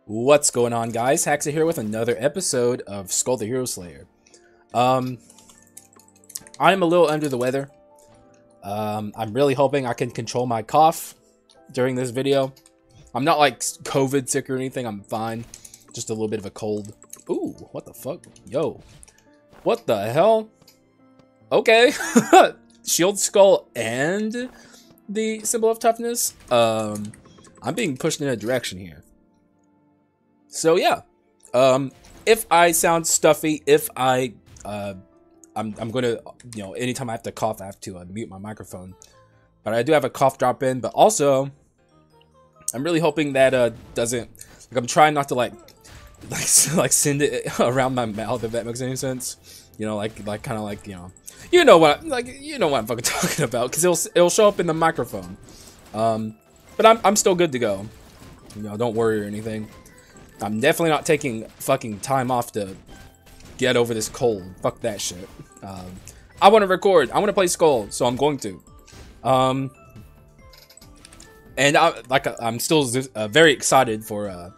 What's going on, guys? Haxa here with another episode of Skul the Hero Slayer. I'm a little under the weather. I'm really hoping I can control my cough during this video. I'm not like COVID sick or anything. I'm fine. Just a little bit of a cold. Ooh, what the fuck? Yo. What the hell? Okay. Shield Skull and the symbol of toughness. I'm being pushed in a direction here. So yeah, if I sound stuffy, if I'm gonna, anytime I have to cough, I have to mute my microphone. But I do have a cough drop in. But also, I'm really hoping that doesn't. Like, I'm trying not to like send it around my mouth, if that makes any sense. You know, kind of like you know what I'm fucking talking about, because it'll show up in the microphone. But I'm still good to go. Don't worry or anything. I'm definitely not taking fucking time off to get over this cold. Fuck that shit. I want to record. I want to play Skul, so I'm going to. And I'm still very excited for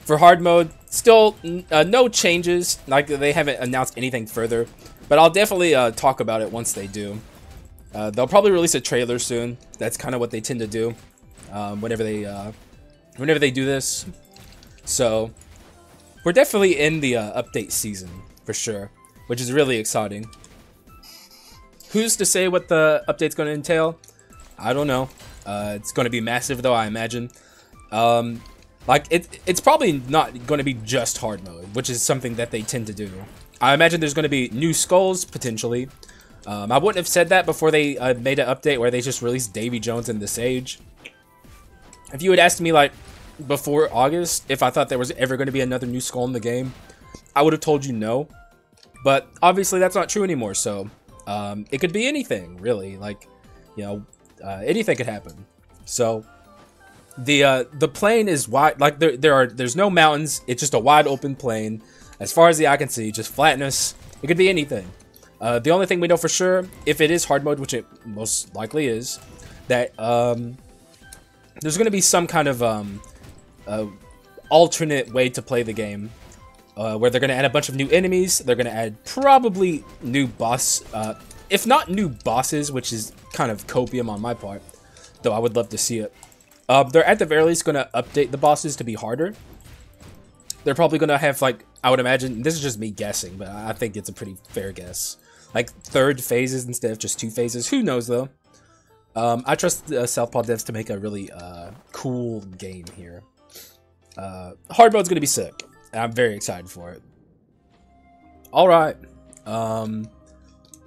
hard mode. Still, no changes. Like, they haven't announced anything further, but I'll definitely talk about it once they do. They'll probably release a trailer soon. That's kind of what they tend to do whenever they do this. So, we're definitely in the update season, for sure, which is really exciting. Who's to say what the update's going to entail? I don't know. It's going to be massive, though, I imagine. It's probably not going to be just hard mode, which is something that they tend to do. I imagine there's going to be new skulls, potentially. I wouldn't have said that before they made an update where they just released Davy Jones and the Sage. If you had asked me, like, before August, if I thought there was ever going to be another new Skul in the game, I would have told you no. But obviously that's not true anymore, so it could be anything, really. Like, anything could happen. So the plain is wide. Like, there's no mountains. It's just a wide open plain. As far as the eye can see, just flatness. It could be anything. The only thing we know for sure, if it is hard mode, which it most likely is, that there's going to be some kind of alternate way to play the game, where they're going to add a bunch of new enemies. They're going to add probably new boss, if not new bosses, which is kind of copium on my part, though I would love to see it. They're at the very least going to update the bosses to be harder. They're probably going to have, like, I would imagine, this is just me guessing, but I think it's a pretty fair guess, like 3rd phases instead of just 2 phases. Who knows, though? I trust the Southpaw devs to make a really cool game here. Hard mode's gonna be sick, and I'm very excited for it. Alright.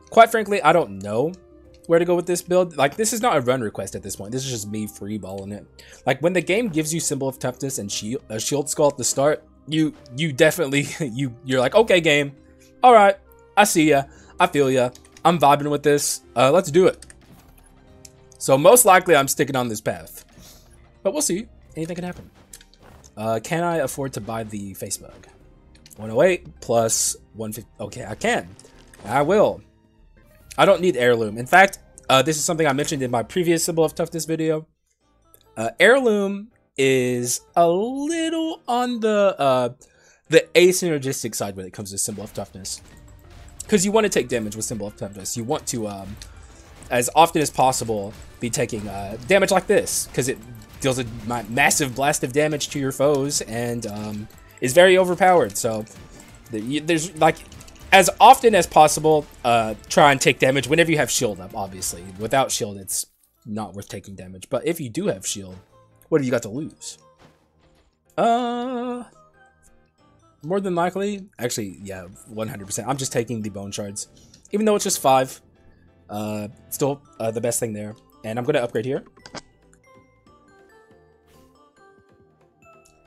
Quite frankly, I don't know where to go with this build. Like, this is not a run request at this point. This is just me freeballing it. Like, when the game gives you Symbol of Toughness and Shield Skull at the start, you definitely, you're like, okay, game. Alright, I see ya. I feel ya. I'm vibing with this. Let's do it. So most likely I'm sticking on this path. But we'll see. Anything can happen. Can I afford to buy the face bug? 108 plus 150. Okay, I can. I will. I don't need heirloom. In fact, this is something I mentioned in my previous Symbol of Toughness video. Heirloom is a little on the asynergistic side when it comes to Symbol of Toughness. Because you want to take damage with Symbol of Toughness. You want to, as often as possible, be taking damage like this, because it deals a massive blast of damage to your foes and is very overpowered. So there's, like, as often as possible, try and take damage whenever you have shield up. Obviously, without shield, it's not worth taking damage. But if you do have shield, what have you got to lose? More than likely, actually, yeah, 100%. I'm just taking the bone shards, even though it's just 5. Still the best thing there. And I'm gonna upgrade here.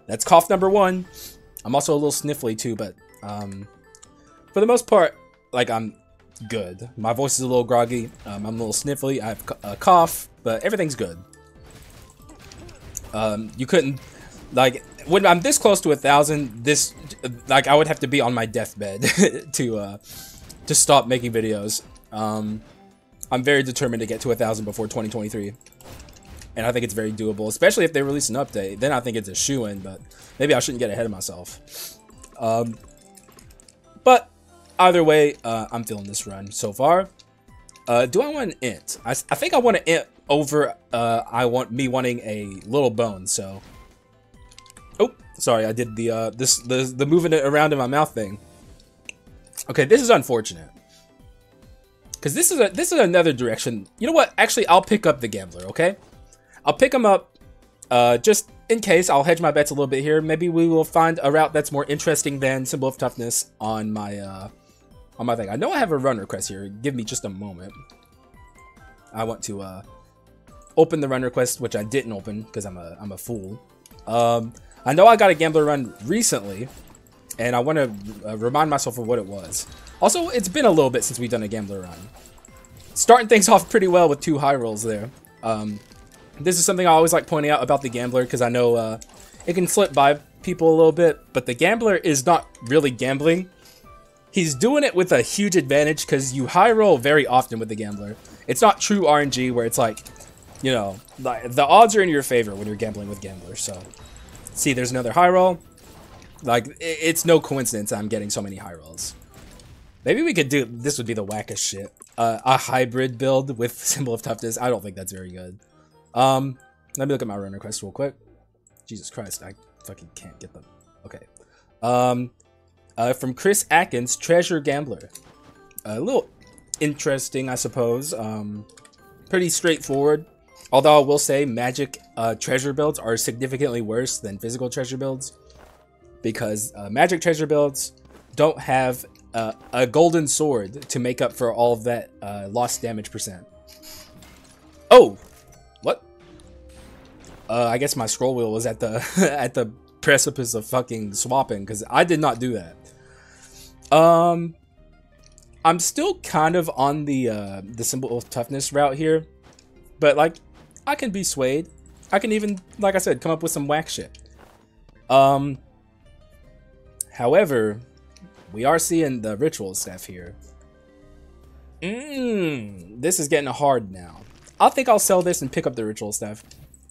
That's cough number 1. I'm also a little sniffly too, but for the most part, like, I'm good. My voice is a little groggy. I'm a little sniffly. I have a cough, but everything's good. You couldn't, like, when I'm this close to 1,000, this, like, I would have to be on my deathbed to stop making videos. I'm very determined to get to 1,000 before 2023. And I think it's very doable, especially if they release an update. Then I think it's a shoo-in, but Maybe I shouldn't get ahead of myself. But either way, I'm feeling this run so far. Do I want an int? I think I want an int over wanting a little bone. So, oh, sorry, I did the moving it around in my mouth thing. Okay, this is unfortunate because this is another direction. You know what? Actually, I'll pick up the gambler. Okay, I'll pick him up. Just in case, I'll hedge my bets a little bit here. Maybe we will find a route that's more interesting than Symbol of Toughness on my thing. I know I have a run request here. Give me just a moment. I want to open the run request, which I didn't open because I'm a fool. I know I got a gambler run recently, and I want to remind myself of what it was. Also, it's been a little bit since we've done a gambler run. Starting things off pretty well with 2 high rolls there. This is something I always like pointing out about the gambler because I know it can slip by people a little bit, but the gambler is not really gambling. He's doing it with a huge advantage because you high roll very often with the gambler. It's not true RNG where it's like, you know, the odds are in your favor when you're gambling with gamblers. So, see, there's another high roll. Like, it's no coincidence I'm getting so many high rolls. Maybe we could do, this would be the wackest shit. A hybrid build with Symbol of Toughness. I don't think that's very good. Let me look at my run request real quick. Jesus Christ, I fucking can't get them. Okay. From Chris Atkins, Treasure Gambler. A little interesting, I suppose. Pretty straightforward. Although I will say magic treasure builds are significantly worse than physical treasure builds. Because magic treasure builds don't have a golden sword to make up for all of that lost damage percent. Oh! What? I guess my scroll wheel was at the at the precipice of fucking swapping because I did not do that. I'm still kind of on the Symbol of Toughness route here, but like I can be swayed. I can even, like I said, come up with some whack shit. However, we are seeing the ritual stuff here. This is getting hard now. I think I'll sell this and pick up the ritual stuff.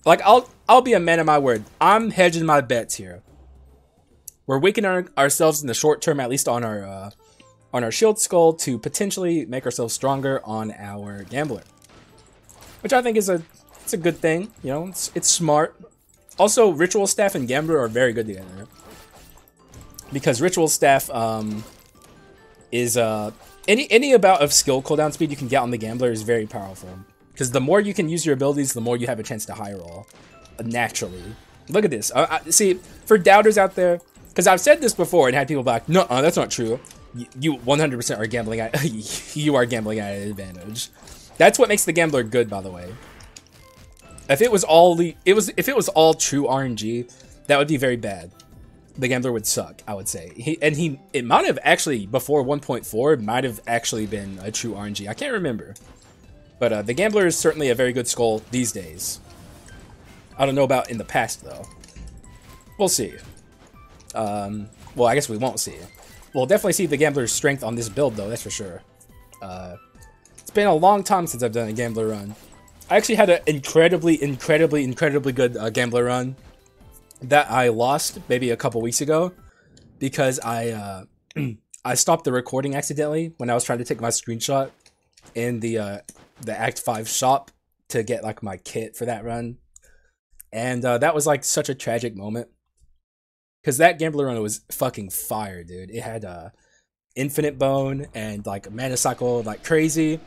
Like I'll be a man of my word. I'm hedging my bets here. We're weakening ourselves in the short term, at least on our shield skull, to potentially make ourselves stronger on our gambler, which I think is it's a good thing. You know, it's smart. Also, ritual staff and gambler are very good together because ritual staff is any amount of skill cooldown speed you can get on the gambler is very powerful. Because the more you can use your abilities, the more you have a chance to high roll naturally. Look at this. See, for doubters out there, because I've said this before and had people be like, no, that's not true. You 100% are gambling at you are gambling at an advantage. That's what makes the gambler good, by the way. If it was all true RNG, that would be very bad. The gambler would suck, I would say. It might have actually before 1.4 might have actually been a true RNG. I can't remember. But the gambler is certainly a very good skull these days. I don't know about in the past though. We'll see. Well, I guess we won't see. We'll definitely see the gambler's strength on this build though, that's for sure. It's been a long time since I've done a gambler run. I actually had an incredibly good gambler run that I lost maybe a couple weeks ago because I stopped the recording accidentally when I was trying to take my screenshot in the Act 5 shop to get like my kit for that run, and that was like such a tragic moment because that gambler run was fucking fire, dude. It had infinite bone and like mana cycle like crazy,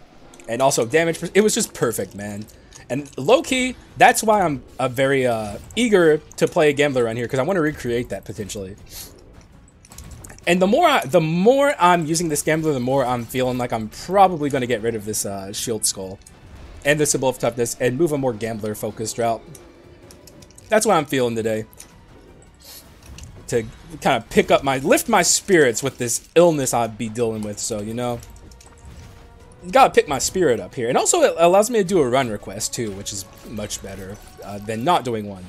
and also damage. It was just perfect, man. And low-key, that's why I'm very eager to play a gambler run here, because I want to recreate that potentially. And the more I'm using this gambler, the more I'm feeling like I'm probably going to get rid of this shield skull and the Symbol of Toughness and move a more gambler-focused route. That's what I'm feeling today. To kind of lift my spirits with this illness I'd be dealing with, so, you know. Gotta pick my spirit up here. And also it allows me to do a run request too, which is much better than not doing one.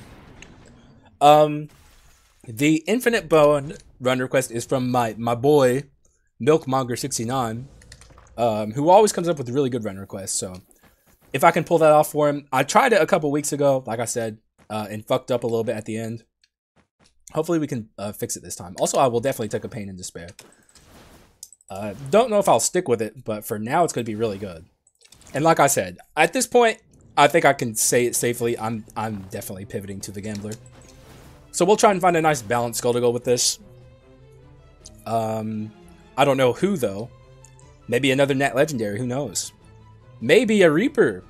The Infinite Bone run request is from my boy Milkmonger69, who always comes up with really good run requests. So if I can pull that off for him, I tried it a couple weeks ago, like I said, and fucked up a little bit at the end. Hopefully we can fix it this time. Also, I will definitely take a pain and despair. Don't know if I'll stick with it, but for now it's going to be really good. And like I said, at this point, I think I can say it safely. I'm definitely pivoting to the Gambler. So we'll try and find a nice balanced skull to go with this. I don't know who though. Maybe another Net Legendary, who knows? Maybe a Reaper.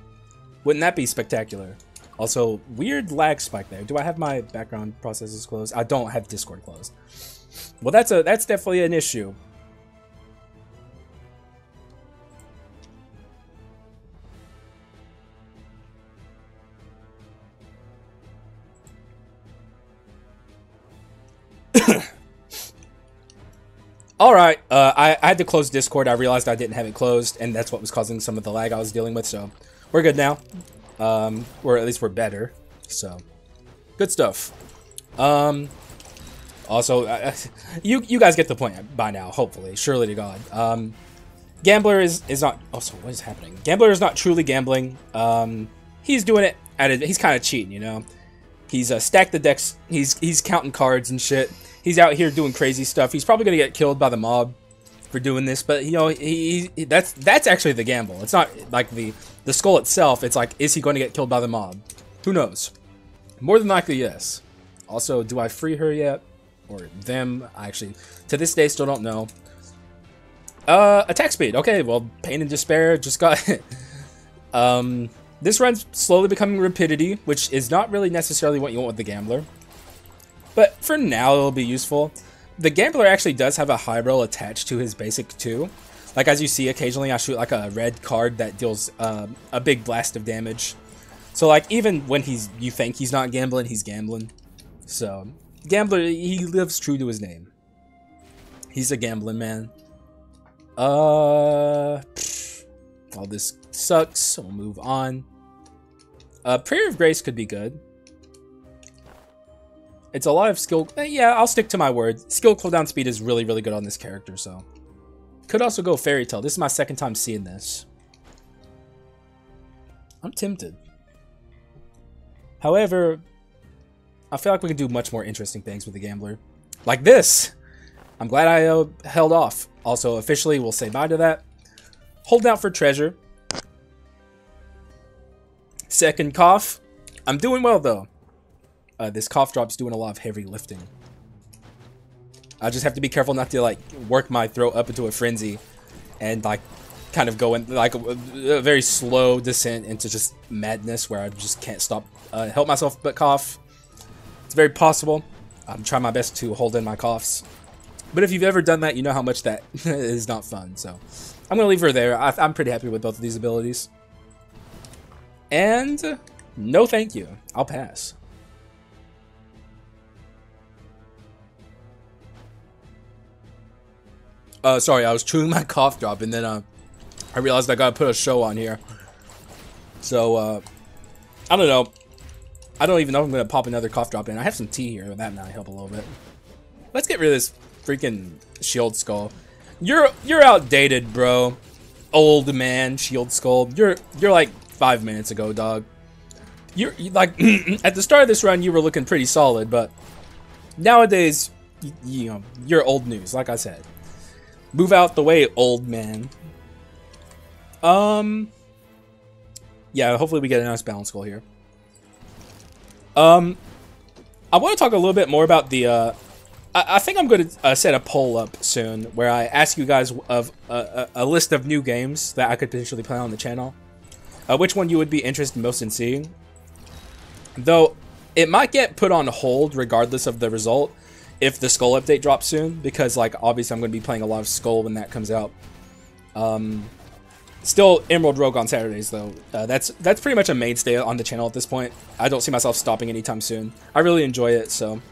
Wouldn't that be spectacular? Also, weird lag spike there. Do I have my background processes closed? I don't have Discord closed. Well, that's definitely an issue. Alright, I had to close Discord. I realized I didn't have it closed, and that's what was causing some of the lag I was dealing with, so we're good now. Or at least we're better, so good stuff. Also, you guys get the point by now, hopefully. Surely to God. Gambler is not... Also, what is happening? Gambler is not truly gambling. He's doing it he's kind of cheating, you know? He's stacked the decks. He's counting cards and shit. He's out here doing crazy stuff. He's probably gonna get killed by the mob for doing this, but you know, that's actually the gamble. It's not like the skull itself. It's like, is he going to get killed by the mob? Who knows? More than likely, yes. Also, do I free her yet? Or them? I actually, to this day, still don't know. Attack speed. Okay, well, Pain and Despair just got... this run's slowly becoming rapidity, which is not really necessarily what you want with the Gambler. But for now, it'll be useful. The Gambler actually does have a high roll attached to his basic too. Like, as you see, occasionally I shoot like a red card that deals a big blast of damage. So like, even when you think he's not gambling, he's gambling. So, Gambler, he lives true to his name. He's a gambling man. All this sucks, so we'll move on. Prayer of Grace could be good. It's a lot of skill. Yeah, I'll stick to my word. Skill cooldown speed is really, really good on this character, so. Could also go Fairy Tale. This is my second time seeing this. I'm tempted. However, I feel like we can do much more interesting things with the Gambler. Like this! I'm glad I held off. Also, officially, we'll say bye to that. Hold out for treasure. Second cough. I'm doing well, though. This cough drop's doing a lot of heavy lifting. I just have to be careful not to like work my throat up into a frenzy and like kind of go in like a very slow descent into just madness where I just can't stop help myself but cough. It's very possible. I'm trying my best to hold in my coughs. But if you've ever done that, you know how much that is not fun. So I'm going to leave her there. I'm pretty happy with both of these abilities. And no thank you. I'll pass. Sorry, I was chewing my cough drop, and then I realized I gotta put a show on here. So, I don't know. I don't even know if I'm gonna pop another cough drop in. I have some tea here, that might help a little bit. Let's get rid of this freaking Shield Skull. You're outdated, bro. Old man, Shield Skull. You're like 5 minutes ago, dog. You're like at the start of this run, you were looking pretty solid, but nowadays, you know, you're old news. Like I said. Move out the way, old man. Yeah, hopefully we get a nice balance goal here. I want to talk a little bit more about the, I think I'm going to set a poll up soon where I ask you guys of a list of new games that I could potentially play on the channel. Which one you would be interested most in seeing. Though, it might get put on hold regardless of the result. If the Skull update drops soon, because like obviously I'm going to be playing a lot of Skull when that comes out. Still Emerald Rogue on Saturdays though. That's pretty much a mainstay on the channel at this point. I don't see myself stopping anytime soon. I really enjoy it, so.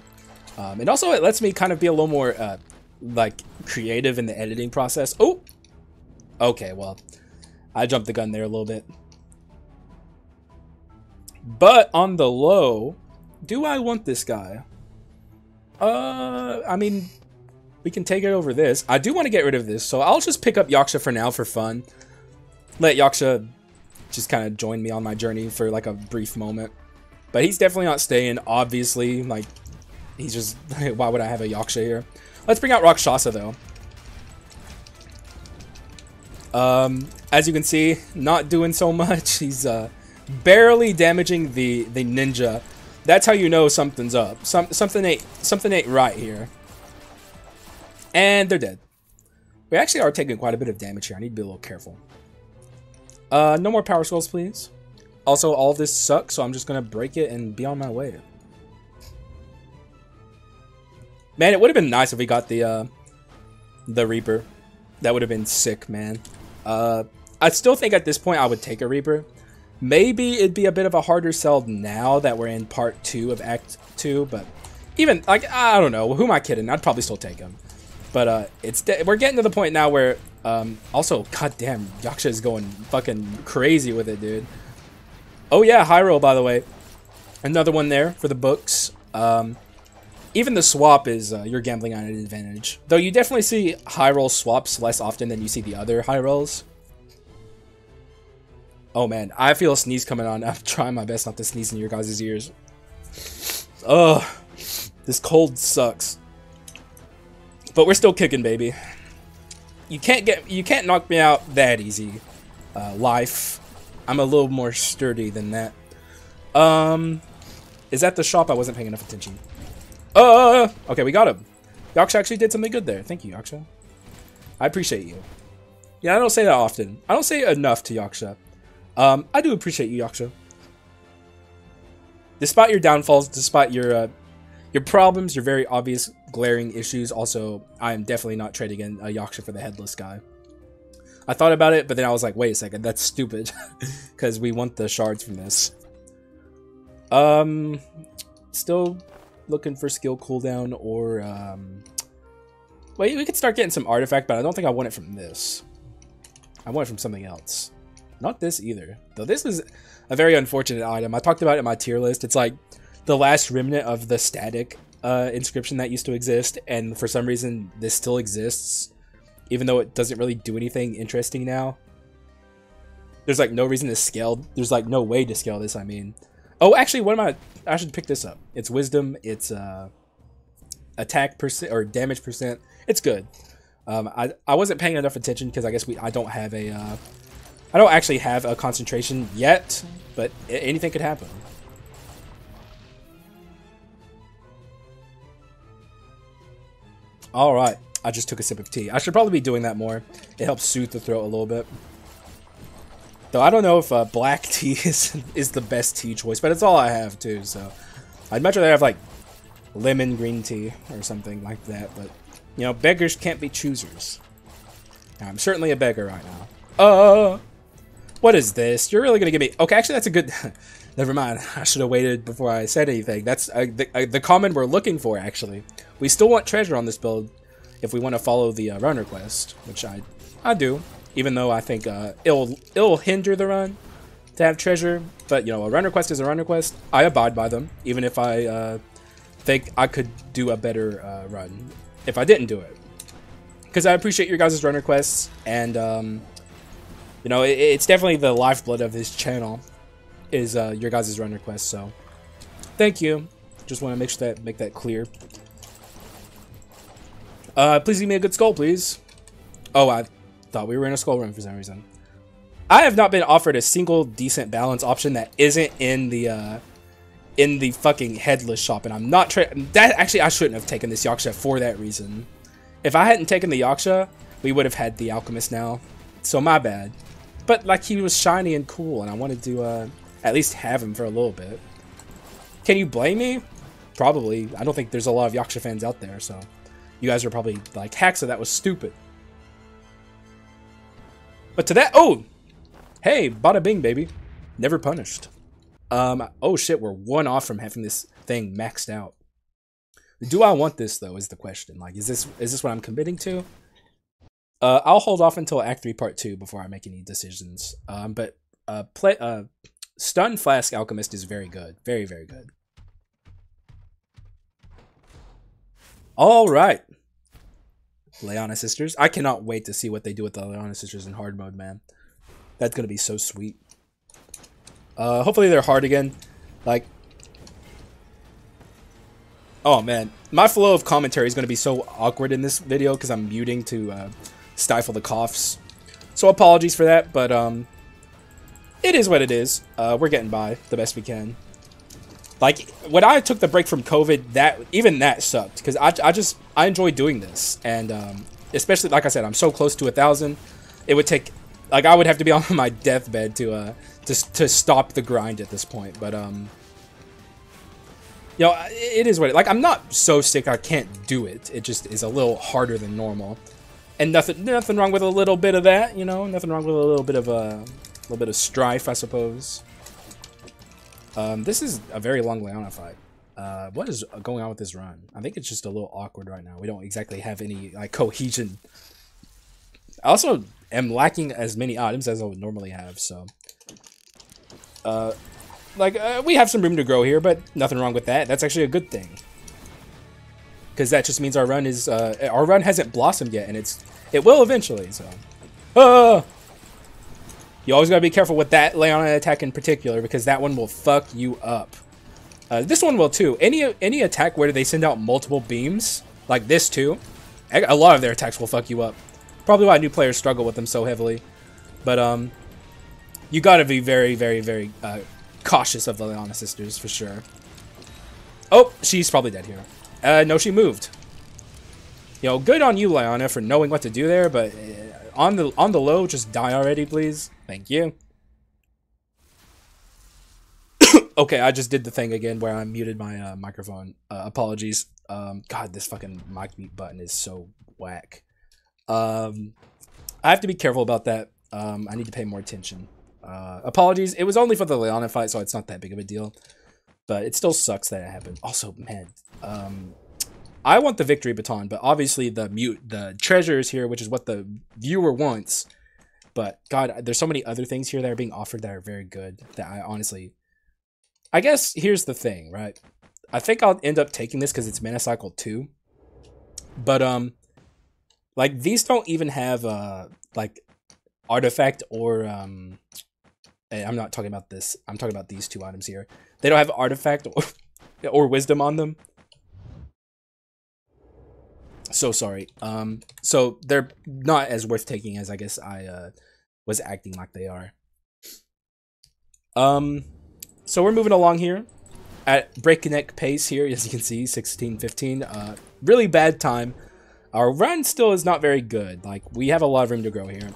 And also it lets me kind of be a little more like creative in the editing process. Oh, okay, well, I jumped the gun there a little bit. But on the low, do I want this guy? I mean, we can take it over this. I do want to get rid of this, so I'll just pick up Yaksha for now for fun. Let Yaksha just kind of join me on my journey for like a brief moment. But he's definitely not staying, obviously. Like, He's just, why would I have a Yaksha here? Let's bring out Rakshasa though. As you can see, not doing so much. He's barely damaging the ninja. That's how you know something's up. Something ain't right here. And they're dead. We actually are taking quite a bit of damage here. I need to be a little careful. No more power skulls, please. Also, all of this sucks, so I'm just gonna break it and be on my way. Man, it would have been nice if we got the Reaper. That would have been sick, man. I still think at this point I would take a Reaper. Maybe it'd be a bit of a harder sell now that we're in part 2 of Act 2, but even, like, I don't know. Who am I kidding? I'd probably still take him. But we're getting to the point now where, also, goddamn, Yaksha is going fucking crazy with it, dude. Oh yeah, high roll, by the way. Another one there for the books. Even the swap is, you're gambling on an advantage. Though you definitely see high roll swaps less often than you see the other high rolls. Oh man, I feel a sneeze coming on. I'm trying my best not to sneeze in your guys' ears. Ugh, this cold sucks. But we're still kicking, baby. You can't knock me out that easy. Life. I'm a little more sturdy than that. Is that the shop? I wasn't paying enough attention. Okay, we got him. Yaksha actually did something good there. Thank you, Yaksha. I appreciate you. Yeah, I don't say that often. I don't say enough to Yaksha. I do appreciate you, Yaksha. Despite your downfalls, despite your problems, your very obvious glaring issues, also, I am definitely not trading in a Yaksha for the headless guy. I thought about it, but then I was like, wait a second, that's stupid. Because we want the shards from this. Still looking for skill cooldown or, wait, we could start getting some artifact, but I don't think I want it from this. I want it from something else. Not this either. Though this is a very unfortunate item. I talked about it in my tier list. It's like the last remnant of the static inscription that used to exist, and for some reason this still exists, even though it doesn't really do anything interesting now. There's like no reason to scale. There's like no way to scale this, I mean. Oh, actually, what am I should pick this up. It's wisdom, it's attack percent or damage percent. It's good. I wasn't paying enough attention because I guess I don't have a I don't actually have a concentration yet, but anything could happen. Alright, I just took a sip of tea. I should probably be doing that more. It helps soothe the throat a little bit. Though I don't know if black tea is the best tea choice, but it's all I have too, so. I'd much rather have like lemon green tea or something like that, but you know, beggars can't be choosers. I'm certainly a beggar right now. What is this? You're really gonna give me... Okay, actually that's a good... Never mind. I should have waited before I said anything. That's the comment we're looking for, actually. We still want treasure on this build if we want to follow the run request, which I do, even though I think it'll hinder the run to have treasure. But, you know, a run request is a run request. I abide by them, even if I think I could do a better run if I didn't do it. Because I appreciate your guys' run requests, and, you know, it's definitely the lifeblood of this channel. Is your guys' run request, so thank you. Just want to make that clear. Please give me a good skull, please. Oh, I thought we were in a skull run for some reason. I have not been offered a single decent balance option that isn't in the fucking headless shop, and I'm not that actually I shouldn't have taken this Yaksha for that reason. If I hadn't taken the Yaksha, we would have had the Alchemist now. So my bad. But like he was shiny and cool, and I wanted to at least have him for a little bit. Can you blame me? Probably. I don't think there's a lot of Yaksha fans out there, so you guys are probably like, Haxa, that was stupid. But to that, oh! Hey, bada bing, baby. Never punished. Oh shit, we're one off from having this thing maxed out. Do I want this, though, is the question. Like, is this what I'm committing to? I'll hold off until Act 3 Part 2 before I make any decisions. But Stun Flask Alchemist is very good. Very, very good. Alright. Leona Sisters. I cannot wait to see what they do with the Leona Sisters in hard mode, man. That's gonna be so sweet. Hopefully they're hard again. Like, Oh man, my flow of commentary is going to be so awkward in this video because I'm muting to stifle the coughs. So apologies for that, but it is what it is. We're getting by the best we can. Like when I took the break from COVID, even that sucked because I enjoy doing this, and especially like I said, I'm so close to 1,000. It would take, like, I would have to be on my deathbed to stop the grind at this point, but you know, it is what it, like, I'm not so sick I can't do it. It just is a little harder than normal. And nothing wrong with a little bit of that, you know? Nothing wrong with a little bit of strife, I suppose. This is a very long Leona fight. What is going on with this run? I think it's just a little awkward right now. We don't exactly have any, like, cohesion. I also am lacking as many items as I would normally have, so we have some room to grow here, but nothing wrong with that. That's actually a good thing, because that just means our run hasn't blossomed yet, and it will eventually. So, you always gotta be careful with that Leona attack in particular, because that one will fuck you up. This one will too. Any attack where they send out multiple beams, like this too, a lot of their attacks will fuck you up. Probably why new players struggle with them so heavily. But you gotta be very, very, very cautious of the Leona sisters for sure. Oh, she's probably dead here. No, she moved. You know, good on you, Leona, for knowing what to do there. But on the low, just die already, please. Thank you. Okay, I just did the thing again where I muted my microphone. Apologies. God, this fucking mic mute button is so whack. I have to be careful about that. I need to pay more attention. Apologies. It was only for the Leona fight, so it's not that big of a deal. But it still sucks that it happened. Also, man, I want the victory baton, but obviously the treasure is here, which is what the viewer wants. But God, there's so many other things here that are being offered that are very good that I guess here's the thing, right? I think I'll end up taking this because it's mana cycle 2. But like, these don't even have like artifact or I'm not talking about this. I'm talking about these two items here. They don't have artifact or wisdom on them. So sorry. So they're not as worth taking as I guess I was acting like they are. So we're moving along here at breakneck pace here, as you can see, 16-15. Really bad time. Our run still is not very good. Like, we have a lot of room to grow here.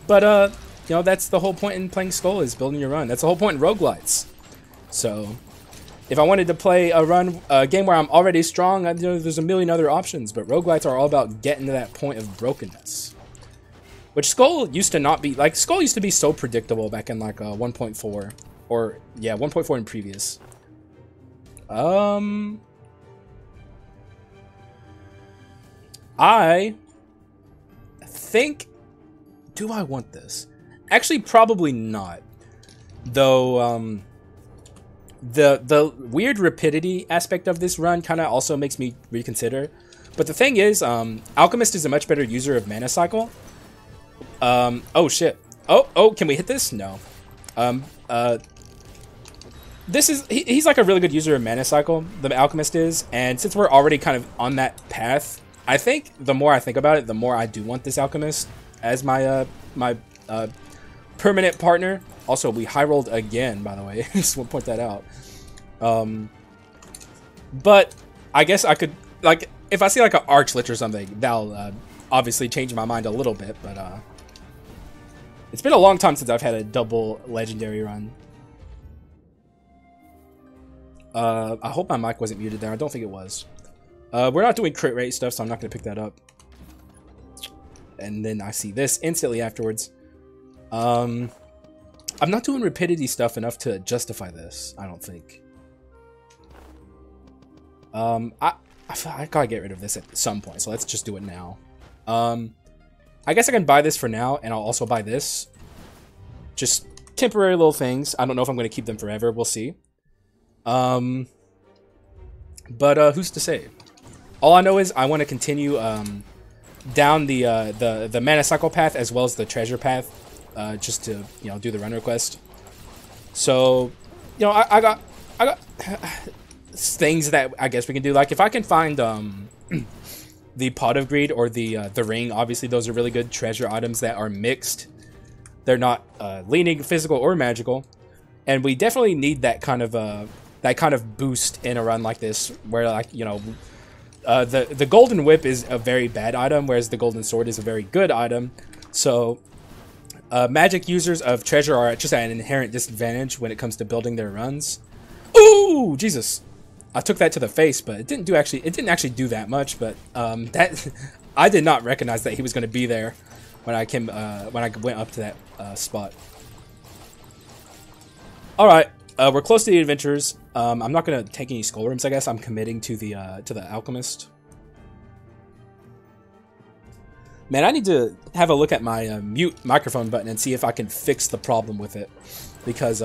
But you know, that's the whole point in playing Skul, is building your run. That's the whole point in roguelites. So if I wanted to play a game where I'm already strong, you know, there's a million other options, but roguelites are all about getting to that point of brokenness. Which Skul used to not be. Like, Skul used to be so predictable back in, like, 1.4. Or, yeah, 1.4 in previous. I think... Do I want this? Actually, probably not. Though, the weird rapidity aspect of this run kind of also makes me reconsider. But the thing is, Alchemist is a much better user of mana cycle. Oh shit. Oh, can we hit this? No. This is, he's like a really good user of mana cycle, the Alchemist is, and since we're already kind of on that path, I think the more I think about it, the more I do want this Alchemist as my permanent partner. Also, we high rolled again, by the way. Just want to point that out. But I guess I could, like, if I see like an Archlich or something, that'll obviously change my mind a little bit. But it's been a long time since I've had a double legendary run. I hope my mic wasn't muted there. I don't think it was. We're not doing crit rate stuff, so I'm not going to pick that up. And then I see this instantly afterwards. I'm not doing rapidity stuff enough to justify this, I don't think. I gotta get rid of this at some point, so let's just do it now. I guess I can buy this for now, and I'll also buy this. Just temporary little things. I don't know if I'm going to keep them forever. We'll see. But who's to say? All I know is I want to continue down the mana cycle path as well as the treasure path, just to, you know, do the run request. So, you know, I got things that I guess we can do. Like if I can find the Pot of Greed or the ring, obviously those are really good treasure items that are mixed. They're not leaning physical or magical, and we definitely need that kind of boost in a run like this, where like the golden whip is a very bad item, whereas the golden sword is a very good item. So magic users of treasure are just at an inherent disadvantage when it comes to building their runs. Ooh, Jesus! I took that to the face, but it didn't actually do that much. But that I did not recognize that he was going to be there when I went up to that spot. All right, we're close to the adventures. I'm not going to take any skull rooms. I guess I'm committing to the Alchemist. Man, I need to have a look at my mute microphone button and see if I can fix the problem with it, because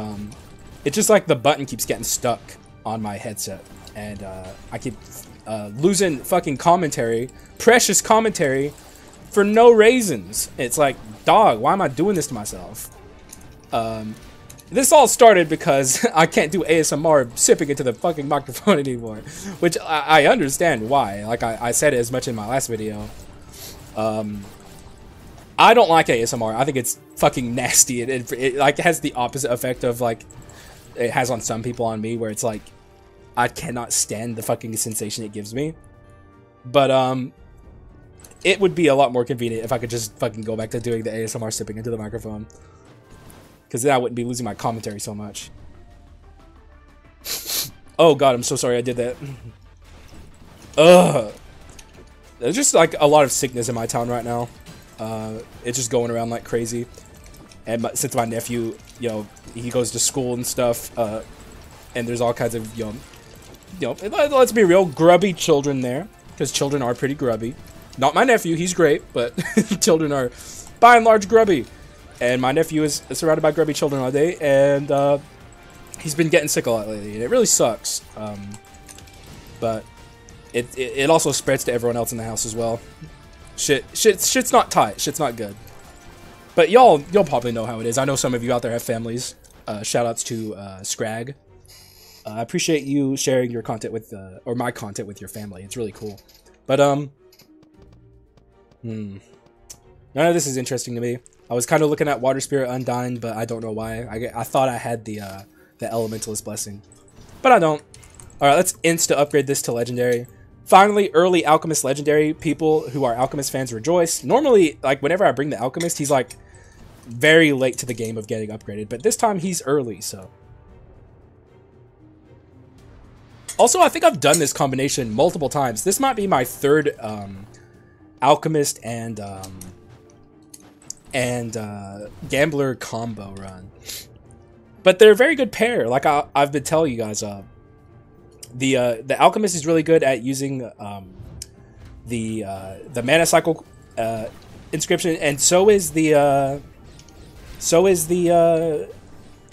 it's just like the button keeps getting stuck on my headset, and I keep losing fucking commentary, precious commentary, for no reasons. It's like, dog, why am I doing this to myself? This all started because I can't do ASMR sipping into the fucking microphone anymore, which I understand why. Like I said it as much in my last video. I don't like ASMR. I think it's fucking nasty. It like has the opposite effect of like it has on some people on me, where it's like I cannot stand the fucking sensation it gives me. But it would be a lot more convenient if I could just fucking go back to doing the ASMR sipping into the microphone, because then I wouldn't be losing my commentary so much. Oh god, I'm so sorry I did that. Ugh. There's just like a lot of sickness in my town right now. It's just going around like crazy. And since my nephew, he goes to school and stuff, and there's all kinds of, let's be real, grubby children there, because children are pretty grubby. Not my nephew, he's great, but children are by and large grubby. And my nephew is surrounded by grubby children all day, and he's been getting sick a lot lately, and it really sucks. But it also spreads to everyone else in the house as well. Shit's not tight. Shit's not good. But you'll probably know how it is. I know some of you out there have families. Shoutouts to Scrag. I appreciate you sharing your content with or my content with your family. It's really cool. But none of this is interesting to me. I was kind of looking at Water Spirit Undyne, but I don't know why. I thought I had the Elementalist Blessing, but I don't. All right, let's insta upgrade this to Legendary. Finally, early Alchemist Legendary. People who are Alchemist fans rejoice. Normally, like whenever I bring the Alchemist, he's like very late to the game of getting upgraded, but this time he's early, so. Also, I think I've done this combination multiple times. This might be my third Alchemist and Gambler combo run. But they're a very good pair. Like I've been telling you guys, the Alchemist is really good at using the mana cycle inscription, and so is the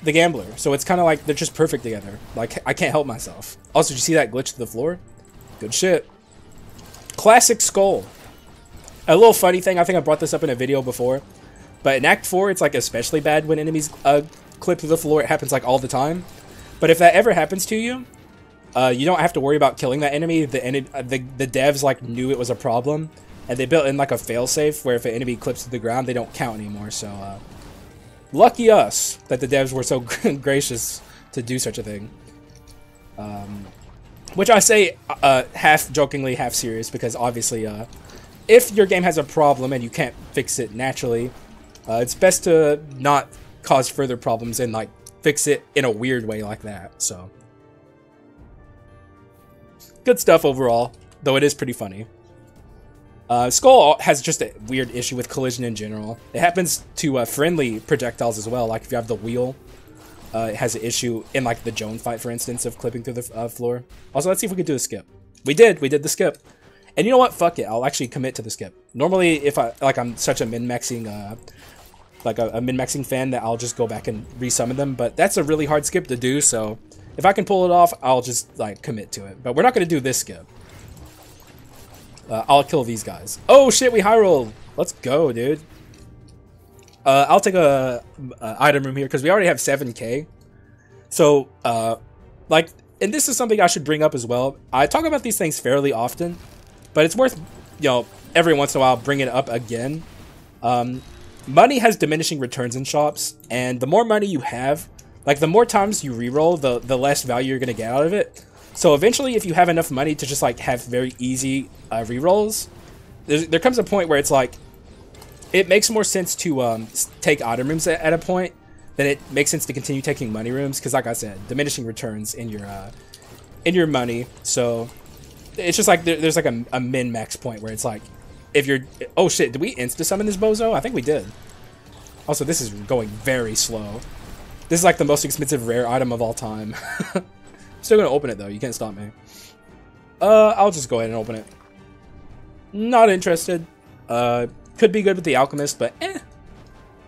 Gambler. So it's kind of like they're just perfect together. Like I can't help myself. Also, did you see that glitch to the floor? Good shit. Classic Skull. A little funny thing, I think I brought this up in a video before, but in Act 4, it's like especially bad when enemies clip through the floor. It happens like all the time. But if that ever happens to you, you don't have to worry about killing that enemy. The devs like knew it was a problem, and they built in like a failsafe where if an enemy clips to the ground, they don't count anymore. So lucky us that the devs were so gracious to do such a thing. Which I say half jokingly, half serious, because obviously if your game has a problem and you can't fix it naturally, it's best to not cause further problems and like fix it in a weird way like that. So good stuff overall, though it is pretty funny. Skull has just a weird issue with collision in general. It happens to friendly projectiles as well. Like if you have the wheel, it has an issue in like the Joan fight, for instance, of clipping through the floor. Also, let's see if we can do a skip. We did the skip. And you know what? Fuck it. I'll actually commit to the skip. Normally, if I'm such a min-maxing, a min-maxing fan that I'll just go back and resummon them. But that's a really hard skip to do. So if I can pull it off, I'll just like commit to it. But we're not gonna do this skip. I'll kill these guys. Oh shit, we high rolled. Let's go, dude. I'll take a item room here because we already have 7k. So like and this is something I should bring up as well. I talk about these things fairly often, but it's worth, every once in a while bringing it up again. Money has diminishing returns in shops, and the more money you have, like the more times you reroll, the less value you're gonna get out of it. So eventually, if you have enough money to just like have very easy rerolls, there comes a point where it's like it makes more sense to take item rooms at a point than it makes sense to continue taking money rooms, because like I said, diminishing returns in your money. So it's just like there's like a min-max point where it's like, if you're... Oh shit, did we insta-summon this bozo? I think we did. Also, this is going very slow. This is like the most expensive rare item of all time. Still gonna open it though, you can't stop me. I'll just go ahead and open it. Not interested. Could be good with the Alchemist, but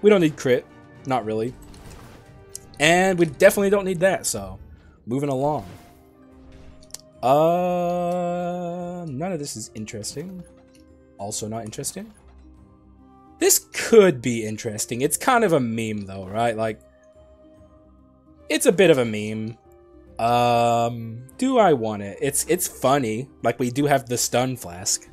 we don't need crit. Not really. And we definitely don't need that, so moving along. None of this is interesting. Also not interesting. This could be interesting. It's kind of a meme though, right? Like, it's a bit of a meme. Do I want it? It's funny. Like, we do have the stun flask.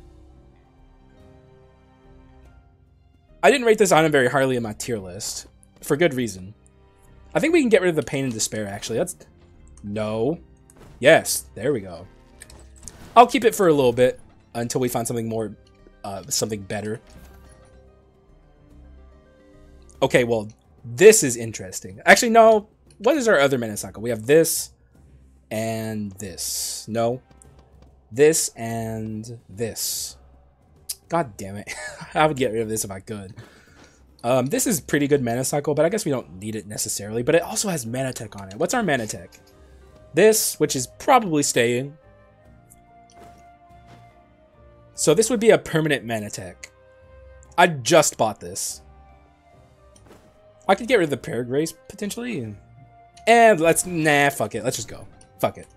I didn't rate this item very highly in my tier list. For good reason. I think we can get rid of the pain and despair, actually. That's... No. Yes, there we go. I'll keep it for a little bit until we find something more... something better. Okay, well, this is interesting. Actually, no. What is our other mana cycle? We have this and this. No. This and this. God damn it. I would get rid of this if I could. This is pretty good mana cycle, but I guess we don't need it necessarily. But it also has mana tech on it. What's our mana tech? This, which is probably staying. So this would be a permanent mana tech. I just bought this. I could get rid of the Paragrace, potentially. And let's... Nah, fuck it. Let's just go. Fuck it.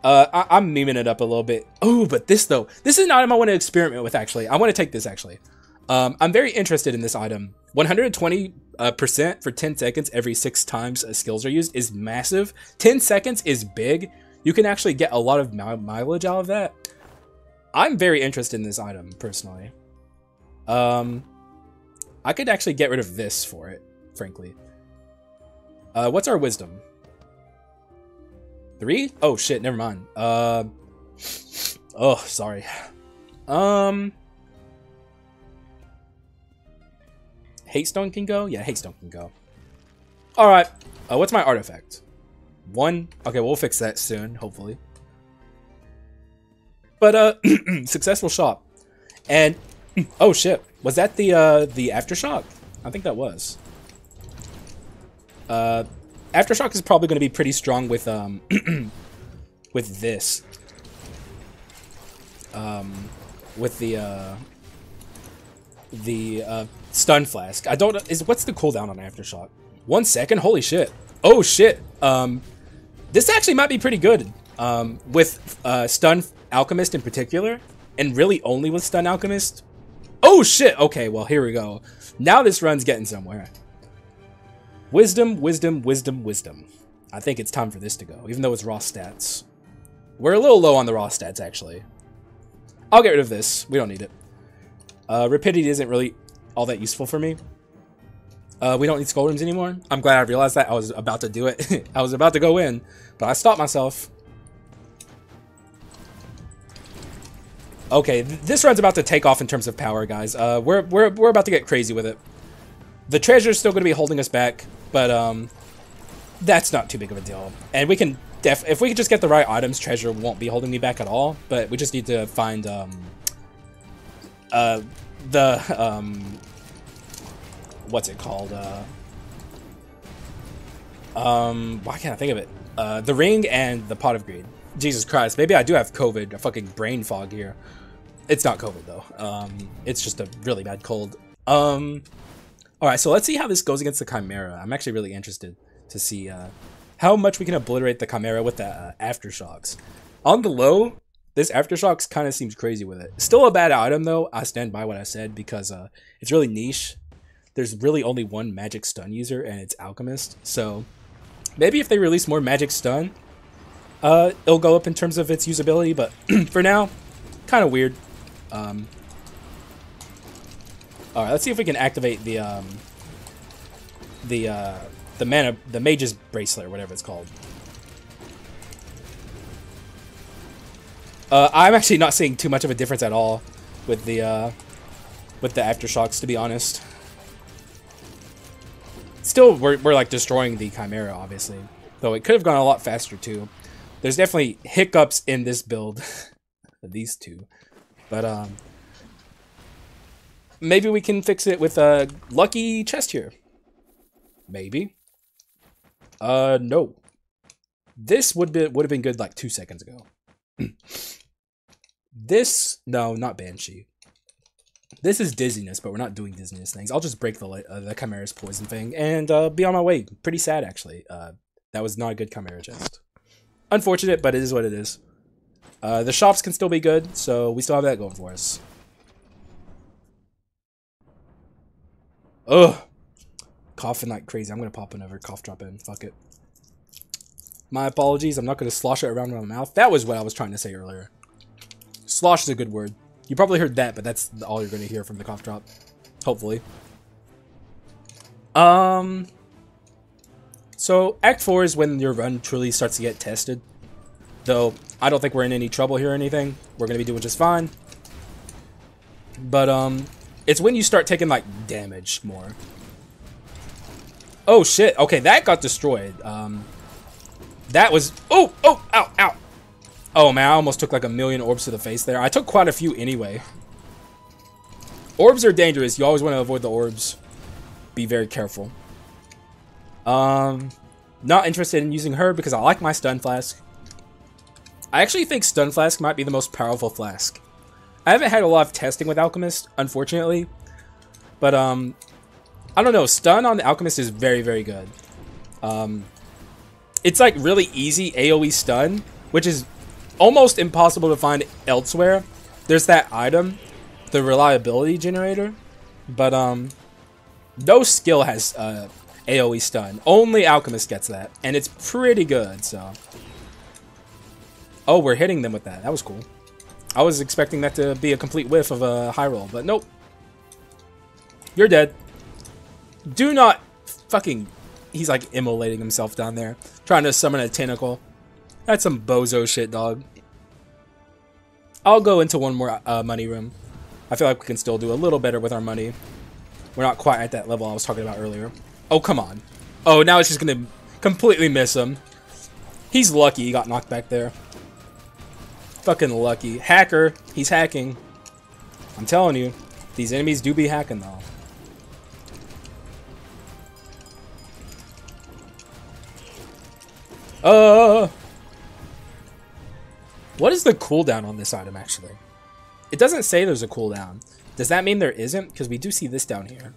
I'm memeing it up a little bit. Oh, but this, though. This is an item I want to experiment with, actually. I want to take this, actually. I'm very interested in this item. 120% for 10 seconds every 6 times skills are used is massive. 10 seconds is big. You can actually get a lot of mileage out of that. I'm very interested in this item, personally. I could actually get rid of this for it, frankly. What's our wisdom? 3? Oh shit, never mind. Oh, sorry. Hatestone can go? Yeah, Hatestone can go. Alright. What's my artifact? 1? Okay, we'll fix that soon, hopefully. But, successful shop. And, oh shit. Was that the Aftershock? I think that was. Aftershock is probably going to be pretty strong with, with this. With the stun flask. I don't know, what's the cooldown on Aftershock? 1 second? Holy shit. Oh shit. This actually might be pretty good. With stun Alchemist in particular, and really only with stun Alchemist. Oh shit. Okay, well here we go. Now this run's getting somewhere. Wisdom, wisdom, wisdom, wisdom. I think it's time for this to go, even though it's raw stats. We're a little low on the raw stats, actually. I'll get rid of this. We don't need it. Rapidity isn't really all that useful for me. We don't need skull rooms anymore. I'm glad I realized that. I was about to do it. I was about to go in, but I stopped myself. Okay, this run's about to take off in terms of power, guys. We're about to get crazy with it. The treasure's still going to be holding us back, but that's not too big of a deal. And we can if we could just get the right items, treasure won't be holding me back at all. But we just need to find what's it called? Why can't I think of it? The ring and the pot of greed. Jesus Christ, maybe I do have COVID, a fucking brain fog here. It's not COVID though. It's just a really bad cold. Alright, so let's see how this goes against the Chimera. I'm actually really interested to see how much we can obliterate the Chimera with the Aftershocks. On the low, this Aftershocks kind of seems crazy with it. Still a bad item though, I stand by what I said, because it's really niche. There's really only one magic stun user, and it's Alchemist. So maybe if they release more magic stun, it'll go up in terms of its usability, but for now, kind of weird. Alright, let's see if we can activate the Mage's Bracelet, or whatever it's called. I'm actually not seeing too much of a difference at all with the aftershocks, to be honest. Still, we're like destroying the Chimera, obviously, though it could have gone a lot faster too. There's definitely hiccups in this build, these two, but maybe we can fix it with a lucky chest here. Maybe. No. This would have been good like 2 seconds ago. This, no, not Banshee. This is dizziness, but we're not doing dizziness things. I'll just break the Chimera's poison thing and be on my way. Pretty sad, actually. That was not a good Chimera chest. Unfortunate, but it is what it is. The shops can still be good, so we still have that going for us. Ugh. Coughing like crazy. I'm going to pop another cough drop in. Fuck it. My apologies. I'm not going to slosh it around my mouth. That was what I was trying to say earlier. Slosh is a good word. You probably heard that, but that's all you're going to hear from the cough drop. Hopefully. So, Act 4 is when your run truly starts to get tested. Though, I don't think we're in any trouble here or anything. We're going to be doing just fine. But, it's when you start taking, like, damage more. Oh, shit. Okay, that got destroyed. That was... Oh! Oh! Ow! Ow! Oh, man, I almost took, like, a million orbs to the face there. I took quite a few anyway. Orbs are dangerous. You always want to avoid the orbs. Be very careful. Not interested in using her because I like my stun flask. I actually think stun flask might be the most powerful flask. I haven't had a lot of testing with Alchemist, unfortunately. But, I don't know. Stun on the Alchemist is very, very good. It's, like, really easy AoE stun, which is almost impossible to find elsewhere. There's that item, the reliability generator. But, no skill has, AoE stun. Only Alchemist gets that. And it's pretty good, so. Oh, we're hitting them with that. That was cool. I was expecting that to be a complete whiff of a high roll, but nope. You're dead. Do not fucking... He's like immolating himself down there. Trying to summon a tentacle. That's some bozo shit, dog. I'll go into one more money room. I feel like we can still do a little better with our money. We're not quite at that level I was talking about earlier. Oh, come on. Oh, now it's just going to completely miss him. He's lucky he got knocked back there. Fucking lucky. Hacker. He's hacking. I'm telling you. These enemies do be hacking, though. What is the cooldown on this item, actually? It doesn't say there's a cooldown. Does that mean there isn't? Because we do see this down here.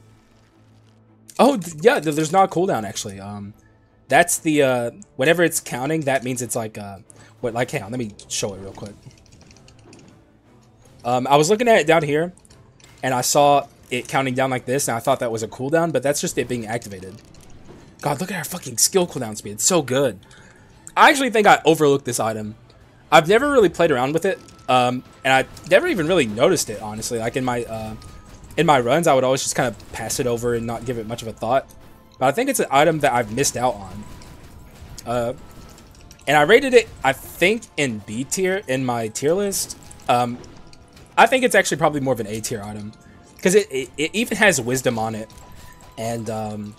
Oh, yeah, there's not a cooldown, actually. That's the, whenever it's counting, that means it's like, what, like, hang on, let me show it real quick. I was looking at it down here, and I saw it counting down like this, and I thought that was a cooldown, but that's just it being activated. God, look at our fucking skill cooldown speed. It's so good. I actually think I overlooked this item. I've never really played around with it, and I never even really noticed it, honestly. Like, in my runs, I would always just kind of pass it over and not give it much of a thought. But I think it's an item that I've missed out on. And I rated it, I think, in B tier in my tier list. I think it's actually probably more of an A tier item. Because it even has wisdom on it. And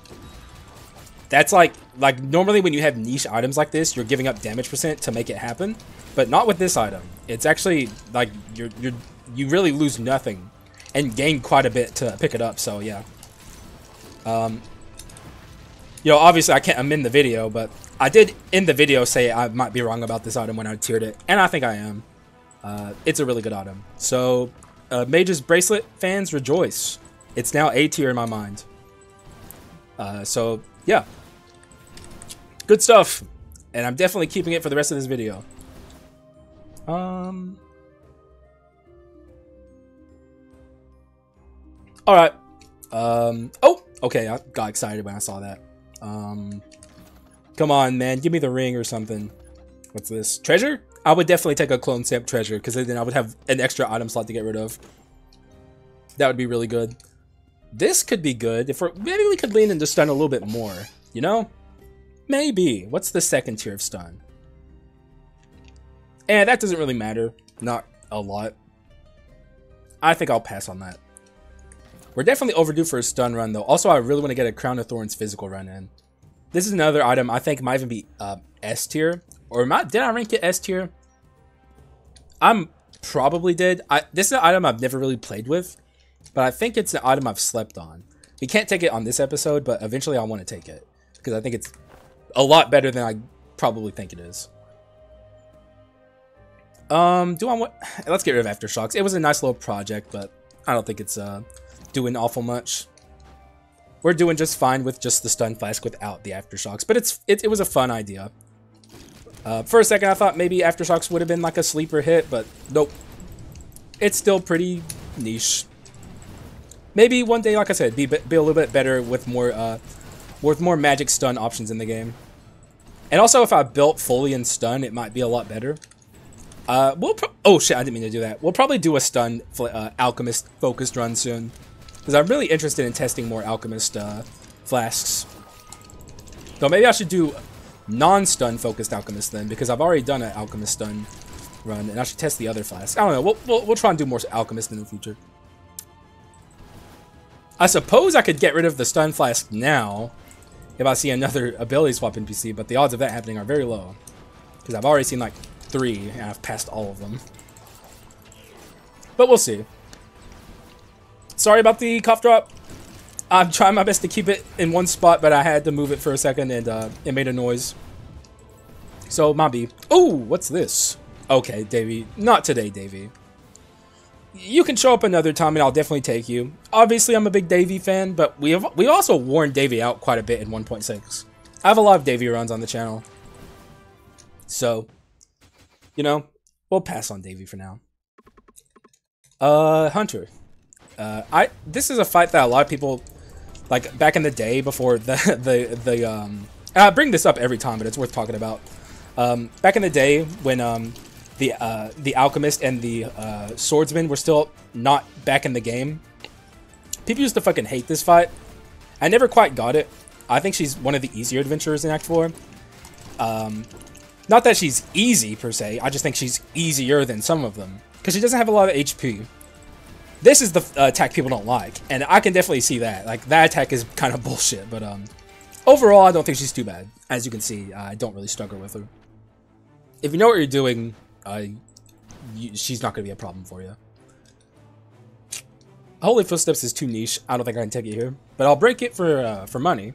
that's like normally when you have niche items like this, you're giving up damage percent to make it happen. But not with this item. It's actually like you really lose nothing and gain quite a bit to pick it up, so yeah. You know, obviously I can't amend the video, but I did in the video say I might be wrong about this item when I tiered it, and I think I am. It's a really good item. So, Mage's Bracelet fans, rejoice. It's now A tier in my mind. So, yeah. Good stuff. And I'm definitely keeping it for the rest of this video. Alright. Oh! Okay, I got excited when I saw that. Come on, man. Give me the ring or something. What's this? Treasure? I would definitely take a clone stamp treasure, because then I would have an extra item slot to get rid of. That would be really good. This could be good. If maybe we could lean into stun a little bit more. You know? Maybe. What's the second tier of stun? And that doesn't really matter. Not a lot. I think I'll pass on that. We're definitely overdue for a stun run, though. Also, I really want to get a Crown of Thorns physical run in. This is another item I think might even be S tier. Or did I rank it S tier? I'm probably did. This is an item I've never really played with. But I think it's an item I've slept on. We can't take it on this episode, but eventually I want to take it. Because I think it's a lot better than I probably think it is. Let's get rid of Aftershocks. It was a nice little project, but I don't think it's doing awful much. We're doing just fine with just the stun flask without the Aftershocks, but it was a fun idea. For a second I thought maybe Aftershocks would have been like a sleeper hit, but nope. It's still pretty niche. Maybe one day, like I said, be a little bit better with more magic stun options in the game. And also, if I built fully in stun, it might be a lot better. Oh shit, I didn't mean to do that. We'll probably do a stun Alchemist focused run soon, because I'm really interested in testing more Alchemist flasks. So maybe I should do non-stun focused Alchemist then, because I've already done an Alchemist stun run, and I should test the other flasks. I don't know. We'll try and do more Alchemist in the future. I suppose I could get rid of the stun flask now if I see another ability swap NPC, but the odds of that happening are very low, because I've already seen like 3 and I've passed all of them. But we'll see. Sorry about the cough drop. I'm trying my best to keep it in one spot, but I had to move it for a second and it made a noise. So, Mabi. Oh, what's this? Okay, Davey. Not today, Davey. You can show up another time and I'll definitely take you. Obviously, I'm a big Davey fan, but we also worn Davey out quite a bit in 1.6. I have a lot of Davey runs on the channel. So, you know, we'll pass on Davey for now. Hunter. This is a fight that a lot of people, like, back in the day before I bring this up every time, but it's worth talking about. Back in the day when, the Alchemist and the Swordsman were still not back in the game, people used to fucking hate this fight. I never quite got it. I think she's one of the easier adventurers in Act 4. Not that she's easy, per se. I just think she's easier than some of them, because she doesn't have a lot of HP. This is the attack people don't like, and I can definitely see that. Like, that attack is kind of bullshit, but overall, I don't think she's too bad. As you can see, I don't really struggle with her. If you know what you're doing, she's not going to be a problem for you. Holy Footsteps is too niche. I don't think I can take it here, but I'll break it for money.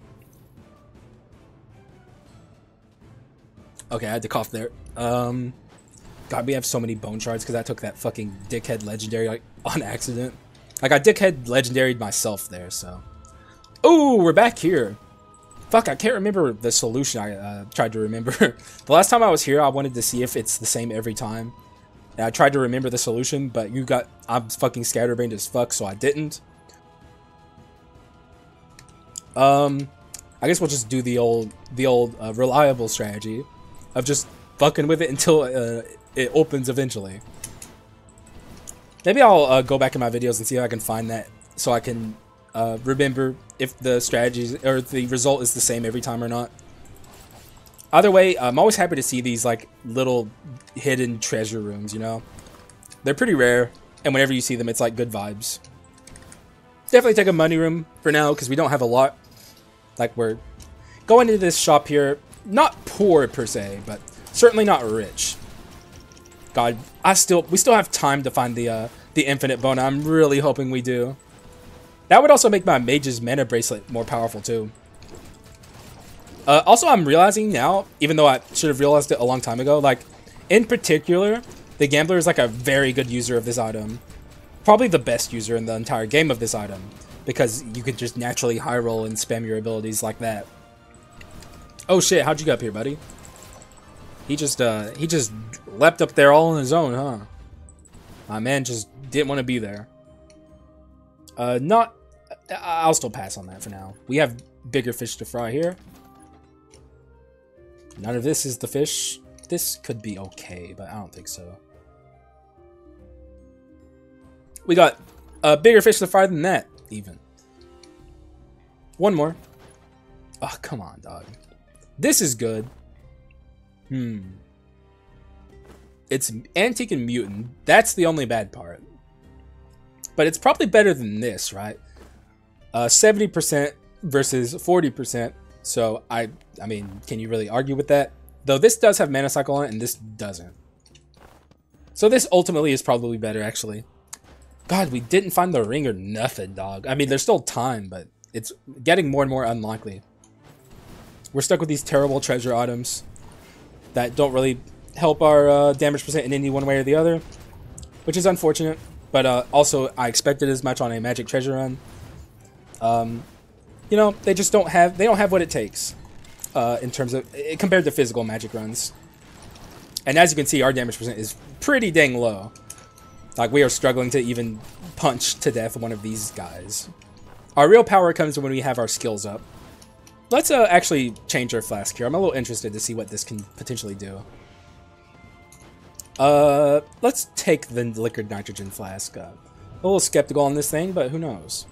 Okay, I had to cough there. God, we have so many bone shards because I took that fucking dickhead legendary like on accident. Like, I dickhead legendaried myself there, so. Oh, we're back here. Fuck, I can't remember the solution I tried to remember. The last time I was here, I wanted to see if it's the same every time. And I tried to remember the solution, but I'm fucking scatterbrained as fuck, so I didn't. I guess we'll just do the old reliable strategy of just fucking with it until it opens eventually. Maybe I'll go back in my videos and see if I can find that, so I can remember if the strategies or the result is the same every time or not. Either way, I'm always happy to see these like little hidden treasure rooms, you know? They're pretty rare, and whenever you see them, it's like good vibes. Definitely take a money room for now, because we don't have a lot. Like, we're going into this shop here, not poor per se, but certainly not rich. God, we still have time to find the infinite bone. I'm really hoping we do. That would also make my mage's mana bracelet more powerful too. Also, I'm realizing now, even though I should have realized it a long time ago, like, in particular, the Gambler is like a very good user of this item. Probably the best user in the entire game of this item, because you could just naturally high roll and spam your abilities like that. Oh shit, how'd you get up here, buddy? He just leapt up there all on his own, huh? My man just didn't want to be there. I'll still pass on that for now. We have bigger fish to fry here. None of this is the fish. This could be okay, but I don't think so. We got a bigger fish to fry than that, even. One more. Oh, come on, dog. This is good. It's antique and mutant. That's the only bad part. But it's probably better than this, right? 70% versus 40%. So, I mean, can you really argue with that? Though this does have mana cycle on it, and this doesn't. So this ultimately is probably better, actually. God, we didn't find the ring or nothing, dog. I mean, there's still time, but it's getting more and more unlikely. We're stuck with these terrible treasure items that don't really help our damage percent in any one way or the other, which is unfortunate. But also, I expected as much on a magic treasure run. You know, they just don't have what it takes in terms of compared to physical magic runs. And as you can see, our damage percent is pretty dang low. Like, we are struggling to even punch to death one of these guys. Our real power comes when we have our skills up. Let's actually change our flask here. I'm a little interested to see what this can potentially do. Let's take the liquid nitrogen flask. A little skeptical on this thing, but who knows?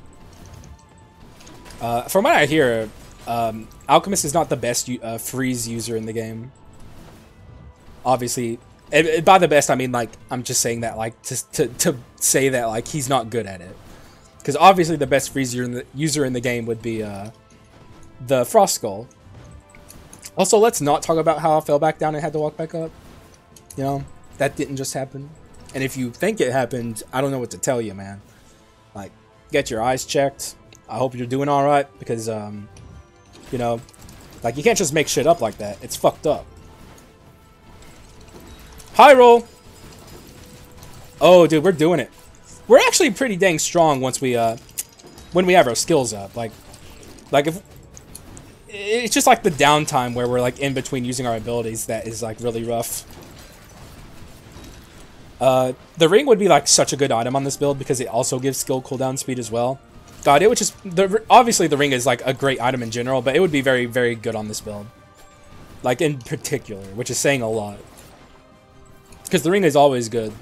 From what I hear, Alchemist is not the best freeze user in the game. Obviously, and by the best, I mean, like, I'm just saying that, like, to say that, like, he's not good at it. Because obviously the best freeze user in the game would be the Frost Skull. Also, let's not talk about how I fell back down and had to walk back up. You know, that didn't just happen. And if you think it happened, I don't know what to tell you, man. Like, get your eyes checked. I hope you're doing alright, because, you know, like, you can't just make shit up like that. It's fucked up. High roll! Oh, dude, we're doing it. We're actually pretty dang strong once we, when we have our skills up. Like if... It's just like the downtime where we're, like, in between using our abilities that is, like, really rough. The ring would be, like, such a good item on this build because it also gives skill cooldown speed as well. God, it would just... obviously, the ring is, like, a great item in general, but it would be very, very good on this build. Like, in particular, which is saying a lot. Because the ring is always good.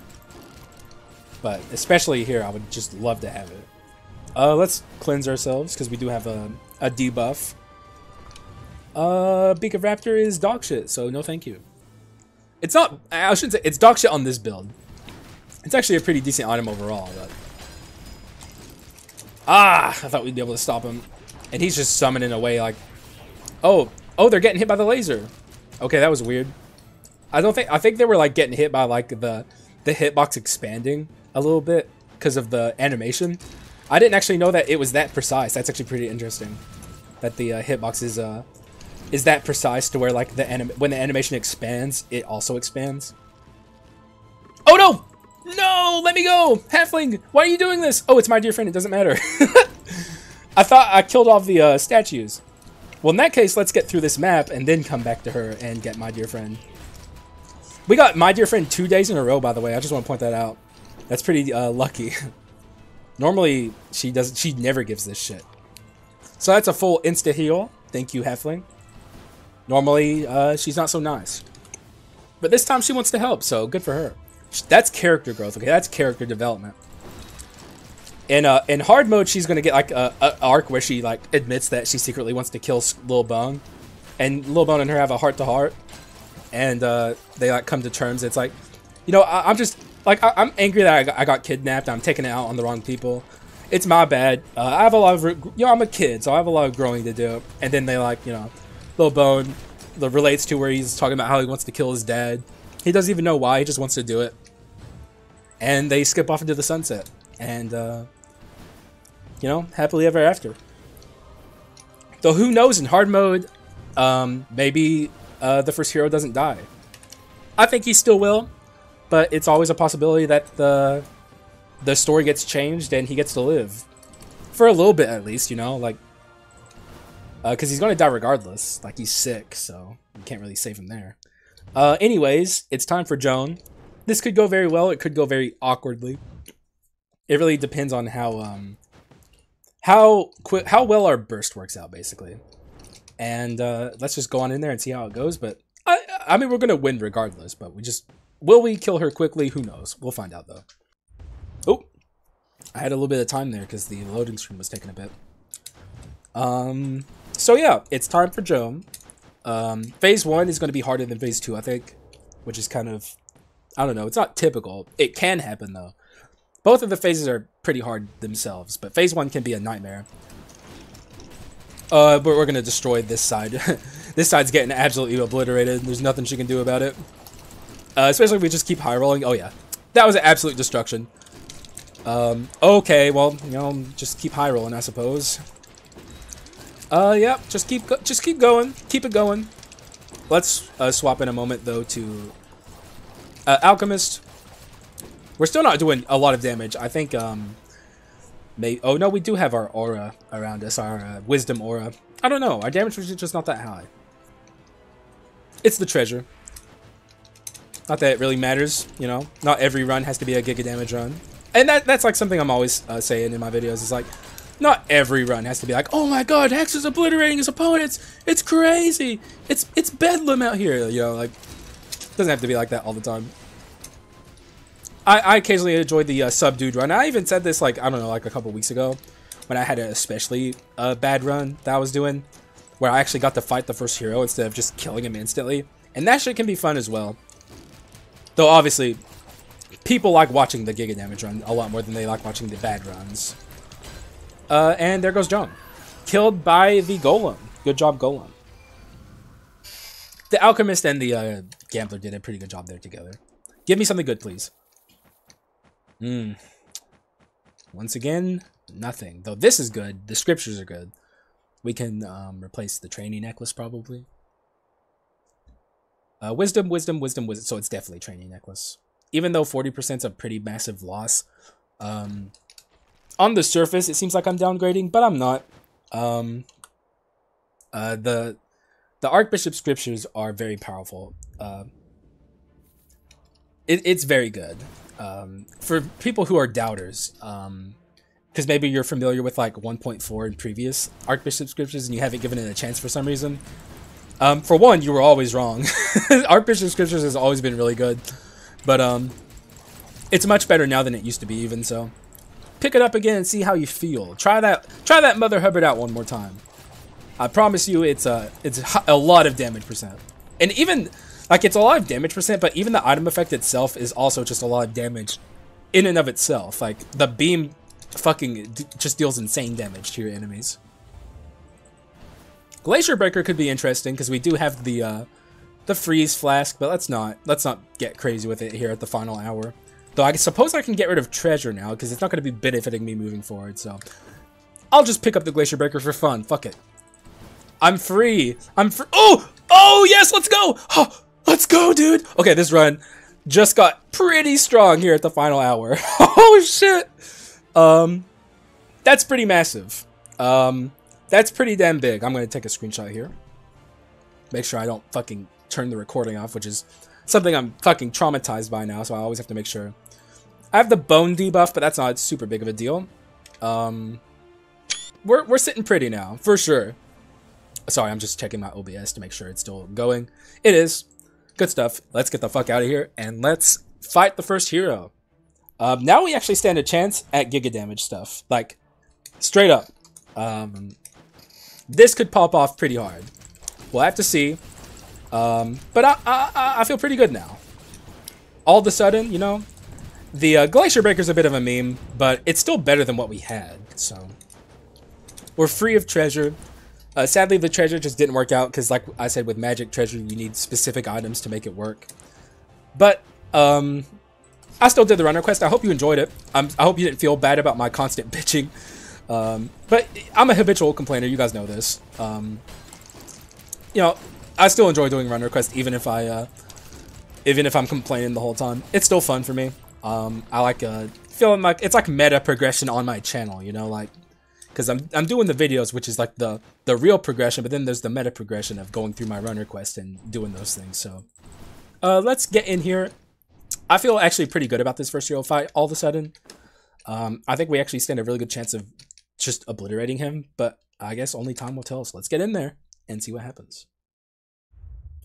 But, especially here, I would just love to have it. Let's cleanse ourselves, because we do have a debuff. Beak of Raptor is dog shit, so no thank you. It's not... I shouldn't say... It's dog shit on this build. It's actually a pretty decent item overall, but... Ah! I thought we'd be able to stop him. And he's just summoning away, like... Oh, they're getting hit by the laser. Okay, that was weird. I think they were, like, getting hit by, like, the hitbox expanding a little bit because of the animation. I didn't actually know that it was that precise. That's actually pretty interesting. That the hitbox is that precise to where, like, when the animation expands, it also expands. Oh, no! No! Let me go! Halfling! Why are you doing this? Oh, it's my dear friend. It doesn't matter. I thought I killed off the statues. Well, in that case, let's get through this map and then come back to her and get my dear friend. We got my dear friend 2 days in a row, by the way. I just want to point that out. That's pretty lucky. Normally, she never gives this shit. So that's a full insta heal. Thank you, Halfling. Normally, she's not so nice. But this time she wants to help, so good for her. That's character growth, okay? That's character development. In hard mode, she's gonna get like a arc where she like admits that she secretly wants to kill Lil Bone, and Lil Bone and her have a heart-to-heart. And they like come to terms. It's like, you know, I'm just like I'm angry that I got kidnapped. I'm taking it out on the wrong people. It's my bad. I have a lot of, you know, I'm a kid, so I have a lot of growing to do. And then they like, you know, Lil Bone relates to where he's talking about how he wants to kill his dad. He doesn't even know why. He just wants to do it. And they skip off into the sunset. And you know, happily ever after. So who knows? In hard mode, maybe. The first hero doesn't die. I think he still will, but it's always a possibility that the story gets changed and he gets to live. For a little bit at least, you know, like... because he's going to die regardless. Like, he's sick, so you can't really save him there. Anyways, it's time for Joan. This could go very well, it could go very awkwardly. It really depends on how well our burst works out, basically. And let's just go on in there and see how it goes. But I mean, we're gonna win regardless, but will we kill her quickly? Who knows? We'll find out though. Oh, I had a little bit of time there because the loading screen was taking a bit. So yeah, it's time for Joan. Phase 1 is going to be harder than Phase 2, I think, which is kind of, I don't know, it's not typical. It can happen though. Both of the phases are pretty hard themselves, but Phase 1 can be a nightmare. But we're going to destroy this side. This side's getting absolutely obliterated. There's nothing she can do about it. Especially if we just keep high rolling. Oh yeah, that was an absolute destruction. Okay, well, you know, just keep high rolling, I suppose. Yeah, just keep going. Keep it going. Let's swap in a moment though to Alchemist. We're still not doing a lot of damage. I think oh no, we do have our aura around us, our wisdom aura. I don't know, our damage was just not that high. It's the treasure. Not that it really matters, you know. Not every run has to be a giga damage run. And that's like something I'm always saying in my videos. It's like, not every run has to be like, oh my god, Haxa's obliterating his opponents. It's crazy. It's bedlam out here. You know, like, it doesn't have to be like that all the time. I occasionally enjoy the subdued run. I even said this, like, I don't know, like a couple weeks ago when I had an especially bad run that I was doing, where I actually got to fight the first hero instead of just killing him instantly. And that shit can be fun as well. Though obviously, people like watching the giga damage run a lot more than they like watching the bad runs. And there goes John. Killed by the Golem. Good job, Golem. The Alchemist and the Gambler did a pretty good job there together. Give me something good, please. Once again, nothing. Though this is good. The scriptures are good. We can replace the training necklace, probably. Wisdom, wisdom, wisdom, wisdom. So it's definitely training necklace. Even though 40% is a pretty massive loss. On the surface, it seems like I'm downgrading, but I'm not. The Archbishop scriptures are very powerful. It's very good. For people who are doubters, because maybe you're familiar with like 1.4 in previous Archbishop scriptures and you haven't given it a chance for some reason. For one, you were always wrong. Archbishop scriptures has always been really good, but it's much better now than it used to be, even so. Pick it up again and see how you feel. Try that Mother Hubbard out one more time. I promise you, it's a lot of damage percent, and even like it's a lot of damage percent, but even the item effect itself is also just a lot of damage in and of itself. Like the beam, fucking just deals insane damage to your enemies. Glacier Breaker could be interesting because we do have the freeze flask, but let's not get crazy with it here at the final hour. Though I suppose I can get rid of treasure now because it's not going to be benefiting me moving forward. So I'll just pick up the Glacier Breaker for fun. Fuck it. I'm free. I'm free. Oh yes, let's go. Oh, let's go, dude. Okay, this run just got pretty strong here at the final hour. Oh shit. That's pretty massive. That's pretty damn big. I'm going to take a screenshot here. Make sure I don't fucking turn the recording off, which is something I'm fucking traumatized by now, so I always have to make sure. I have the bone debuff, but that's not super big of a deal. We're sitting pretty now, for sure. Sorry, I'm just checking my OBS to make sure it's still going. It is. Good stuff. Let's get the fuck out of here, and let's fight the first hero. Now we actually stand a chance at giga damage stuff. Like, straight up. This could pop off pretty hard. We'll have to see. But I feel pretty good now. All of a sudden, you know, the Glacier Breaker's a bit of a meme, but it's still better than what we had. So we're free of treasure. Sadly, the treasure just didn't work out because, like I said, with magic treasure, you need specific items to make it work. But I still did the runner quest. I hope you enjoyed it. I hope you didn't feel bad about my constant bitching. But I'm a habitual complainer. You guys know this. You know, I still enjoy doing runner quest even if I'm complaining the whole time. It's still fun for me. I like feeling like it's like meta progression on my channel, you know, like because I'm doing the videos, which is like the real progression, but then there's the meta progression of going through my runner quest and doing those things. So let's get in here. I feel actually pretty good about this first hero fight all of a sudden. I think we actually stand a really good chance of just obliterating him, but I guess only time will tell. So let's get in there and see what happens.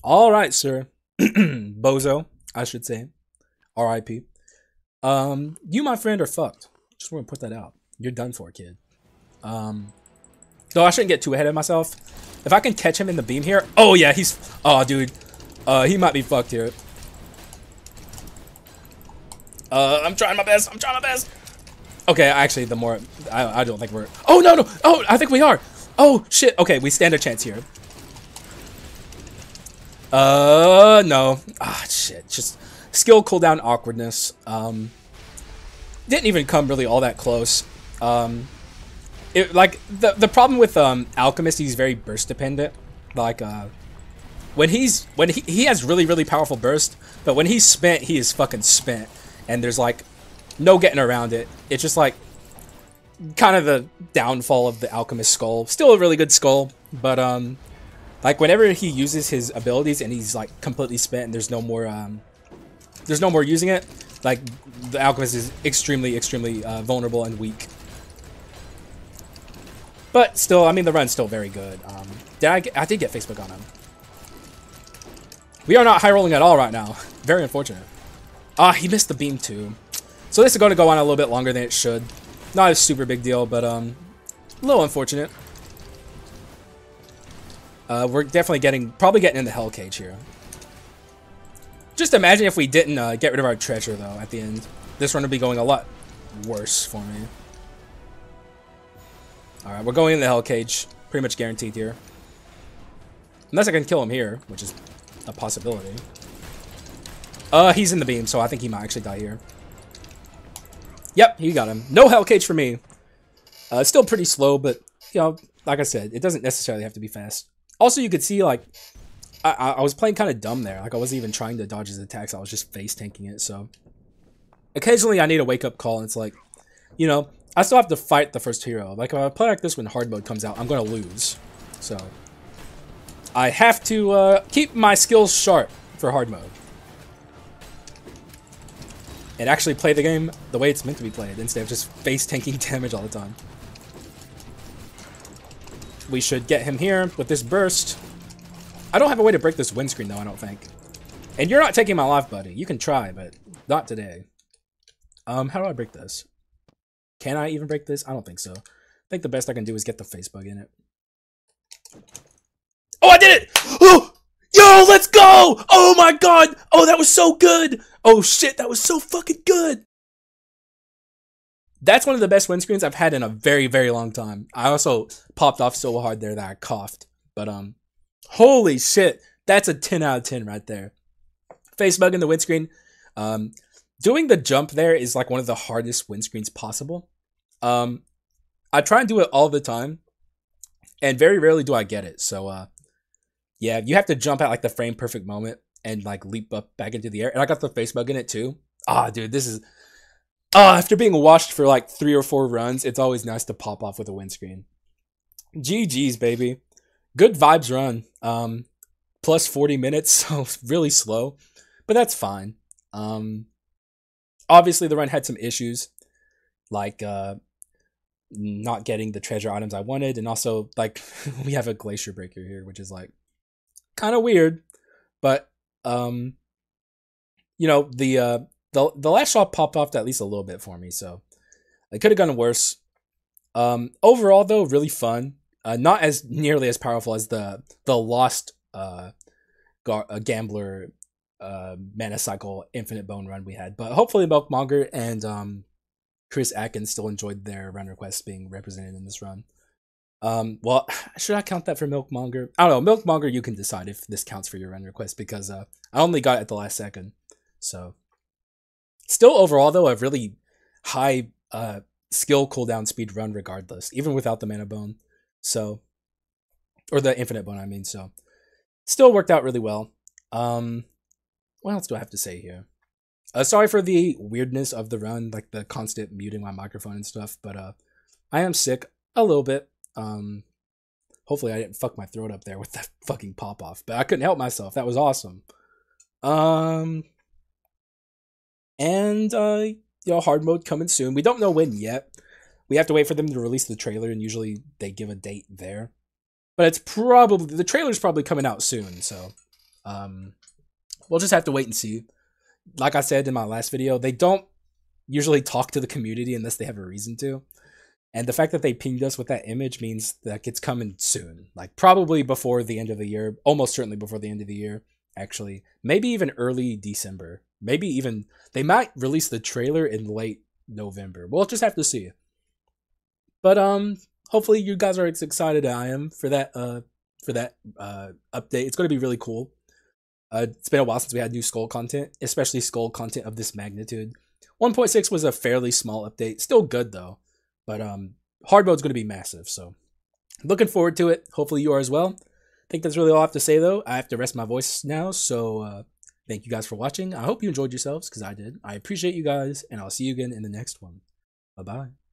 All right, sir. Bozo, I should say. R.I.P. You, my friend, are fucked. Just want to put that out. You're done for, kid. Though I shouldn't get too ahead of myself. If I can catch him in the beam here. Oh, yeah, he's... Oh, dude. He might be fucked here. I'm trying my best. I'm trying my best. Okay, actually, the more... I don't think we're... Oh, no, no. Oh, I think we are. Oh, shit. Okay, we stand a chance here. No. Ah, shit. Just skill cooldown awkwardness. Didn't even come really all that close. Like the problem with Alchemist, he's very burst dependent. Like when he has really powerful burst, but when he's spent, he is fucking spent, and there's like no getting around it. It's just like kind of the downfall of the Alchemist skull. Still a really good skull, but like whenever he uses his abilities and he's like completely spent and there's no more using it, like the Alchemist is extremely vulnerable and weak. But still, I mean, the run's still very good. I did get Facebook on him. We are not high rolling at all right now. Very unfortunate. Ah, he missed the beam too. So this is going to go on a little bit longer than it should. Not a super big deal, but a little unfortunate. We're definitely probably getting in the hell cage here. Just imagine if we didn't get rid of our treasure though at the end. This run would be going a lot worse for me. Alright, we're going in the hell cage. Pretty much guaranteed here. Unless I can kill him here, which is a possibility. He's in the beam, so I think he might actually die here. Yep, he got him. No hell cage for me. Still pretty slow, but, you know, like I said, it doesn't necessarily have to be fast. Also, you could see, like, I was playing kind of dumb there. Like, I wasn't even trying to dodge his attacks. I was just face tanking it, so. Occasionally, I need a wake-up call, and it's like, you know, I still have to fight the first hero. Like, if I play like this when hard mode comes out, I'm going to lose. So, I have to keep my skills sharp for hard mode. And actually play the game the way it's meant to be played, instead of just face-tanking damage all the time. We should get him here with this burst. I don't have a way to break this windscreen, though, I don't think. And you're not taking my life, buddy. You can try, but not today. How do I break this? Can I even break this? I don't think so. I think the best I can do is get the face bug in it. Oh, I did it! Oh! Yo, let's go! Oh my god! Oh, that was so good! Oh shit, that was so fucking good! That's one of the best windscreens I've had in a very long time. I also popped off so hard there that I coughed. But, holy shit. That's a 10 out of 10 right there. Face bug in the windscreen. Doing the jump there is like one of the hardest windscreens possible. I try and do it all the time, and very rarely do I get it. So, yeah, you have to jump at like the frame perfect moment and like leap up back into the air. And I got the face bug in it too. Ah, dude, this is... after being washed for like 3 or 4 runs, it's always nice to pop off with a windscreen. GG's, baby. Good vibes run. Plus 40 minutes, so really slow. But that's fine. Obviously, the run had some issues. Like, not getting the treasure items I wanted. And also, like, we have a glacier breaker here, which is, like, kind of weird. But, you know, the last shot popped off at least a little bit for me, so it could have gone worse. Overall, though, really fun. Not as nearly as powerful as the lost gambler mana cycle infinite bone run we had, but hopefully Milkmonger and Chris Atkins still enjoyed their run requests being represented in this run. Well, should I count that for Milkmonger? I don't know. Milkmonger, you can decide if this counts for your run request, because I only got it at the last second. So, still overall though, a really high skill cooldown speed run regardless, even without the mana bone. So, or the infinite bone, I mean. So, still worked out really well. What else do I have to say here? Sorry for the weirdness of the run, like the constant muting my microphone and stuff, but I am sick a little bit. Hopefully I didn't fuck my throat up there with that fucking pop off, but I couldn't help myself. That was awesome. And you know, hard mode coming soon. We don't know when yet. We have to wait for them to release the trailer, and usually they give a date there. But it's probably, the trailer's probably coming out soon, so we'll just have to wait and see. Like I said in my last video, they don't usually talk to the community unless they have a reason to. And the fact that they pinged us with that image means that it's coming soon. Like probably before the end of the year. Almost certainly before the end of the year, actually. Maybe even early December. Maybe even they might release the trailer in late November. We'll just have to see. But hopefully you guys are as excited as I am for that update. It's going to be really cool. It's been a while since we had new Skul content, especially Skul content of this magnitude. 1.6 was a fairly small update. Still good though. But hard mode's going to be massive, so looking forward to it. Hopefully you are as well. I think that's really all I have to say though. I have to rest my voice now, so thank you guys for watching. I hope you enjoyed yourselves, because I did. I appreciate you guys, and I'll see you again in the next one. Bye-bye.